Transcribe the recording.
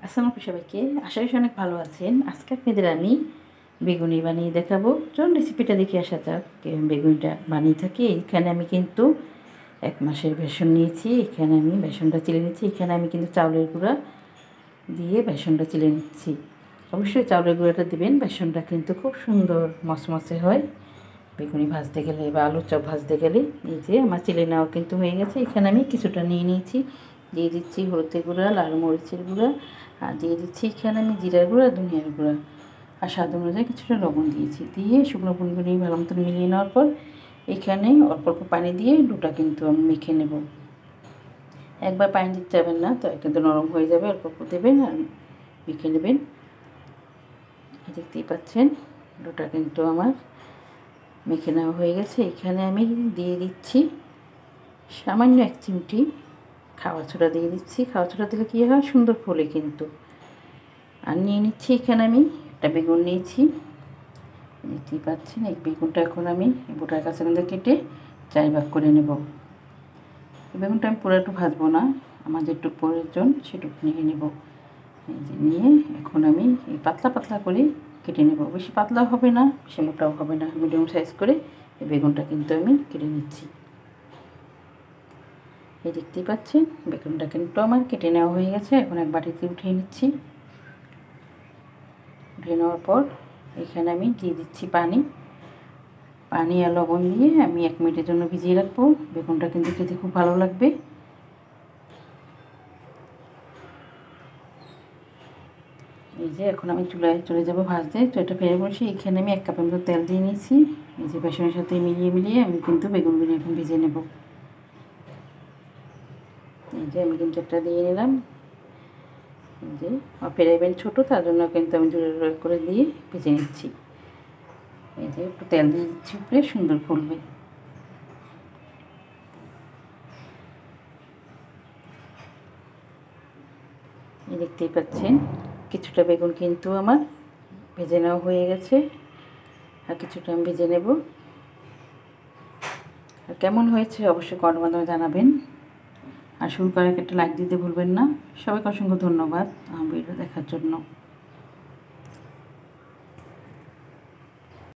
আসসালামু আলাইকুম সবাইকে। আশা করি অনেক ভালো আছেন। আজকে আপনাদের আমি বেগুনি বানিয়ে দেখাবো। চলুন রেসিপিটা দেখে আসা যাক বেগুনিটা বানিয়ে থাকি। এখানে আমি কিন্তু 1 মাসের বেসন নিয়েছি। এখানে আমি বেসনটা চেলে নিচ্ছি। এখানে আমি কিন্তু চাউলের গুঁড়া দিয়ে বেসনটা চেলে নিচ্ছি। অবশ্যই চাউলের গুঁড়াটা দিবেন। বেসনটা কিন্তু খুব সুন্দর মচমচে হয় বেগুনি ভাজতে গেলে বা আলুর চপ ভাজতে গেলে। এই যে আমার চেলে নেওয়া কিন্তু হয়ে গেছে। এখানে আমি কিছুটা নিয়ে নিয়েছি। দিয়ে দিচ্ছি হলুদের গুঁড়া, লাল মরিচের গুঁড়া, আর দিয়ে দিচ্ছি এখানে আমি জিরার গুঁড়া, ধনিয়ার গুঁড়া, আর স্বাদ অনুযায়ী কিছুটা লবণ দিয়েছি। দিয়ে শুকনো উপকরণগুলো ভালো মতো মিলিয়ে নেওয়ার পর এখানে অল্প অল্প পানি দিয়ে ডোটা কিন্তু আমি মেখে নেব। একবার পানি দিতে যাবেন না, তো কিন্তু নরম হয়ে যাবে। অল্প অল্প দেবেন আর মেখে নেবেন। দেখতেই পাচ্ছেন ডোটা কিন্তু আমার মেখে নেওয়া হয়ে গেছে। এখানে আমি দিয়ে দিচ্ছি সামান্য 1 চিমটি খাওয়া ছোড়া দিয়ে দিচ্ছি। খাওয়া ছোড়া দিলে কী হয়, সুন্দর ফোলে কিন্তু। আর নিয়ে নিচ্ছি এখানে আমি একটা বেগুন নিয়েছি, দেখতেই পাচ্ছেন। এই বেগুনটা এখন আমি বোটার কাছে মধ্যে কেটে 4 ভাগ করে নেব। এই বেগুনটা আমি পুরো একটু ভাজবো না, আমার যেটুকু প্রয়োজন সেটুকু নিয়ে নেব। এই যে নিয়ে এখন আমি এই পাতলা পাতলা করে কেটে নেব। বেশি পাতলাও হবে না, বেশি মোটাও হবে না, মিডিয়াম সাইজ করে এই বেগুনটা কিন্তু আমি কেটে নিচ্ছি। এই দেখতেই পাচ্ছেন বেগুনটা কিন্তু আমার কেটে নেওয়া হয়ে গেছে। এখন এক বাটিতে উঠিয়ে নিচ্ছি। উঠিয়ে নেওয়ার পর এখানে আমি দিয়ে দিচ্ছি পানি আর লবণ দিয়ে আমি 1 মিনিটের জন্য ভিজিয়ে রাখবো। বেগুনটা কিন্তু খেতে খুব ভালো লাগবে। এই যে এখন আমি চুলায় চলে যাব ভাজতে। তো এটা ফেলে বসে এখানে আমি 1 কাপের মতো তেল দিয়ে নিয়েছি। এই যে বেসনের সাথে মিলিয়ে আমি কিন্তু বেগুনগুলো এখন ভেজে নেব। এই যে আমি কিন্তু একটা দিয়ে নিলাম। এই যে ফ্রাই প্যান ছোটো, তার জন্য কিন্তু আমি জোরে করে দিয়ে ভেজে নিচ্ছি। এই যে একটু তেল দিয়ে দিচ্ছি উপরে, সুন্দর ফুলবে। এই দেখতেই পাচ্ছেন কিছুটা বেগুন কিন্তু আমার ভেজে নেওয়া হয়ে গেছে, আর কিছুটা আমি ভেজে নেব। আর কেমন হয়েছে অবশ্যই কমেন্টের মাধ্যমে জানাবেন। আর শুরু করার একটা লাইক দিতে ভুলবেন না। সবাইকে অসংখ্য ধন্যবাদ আমার ভিডিও দেখার জন্য।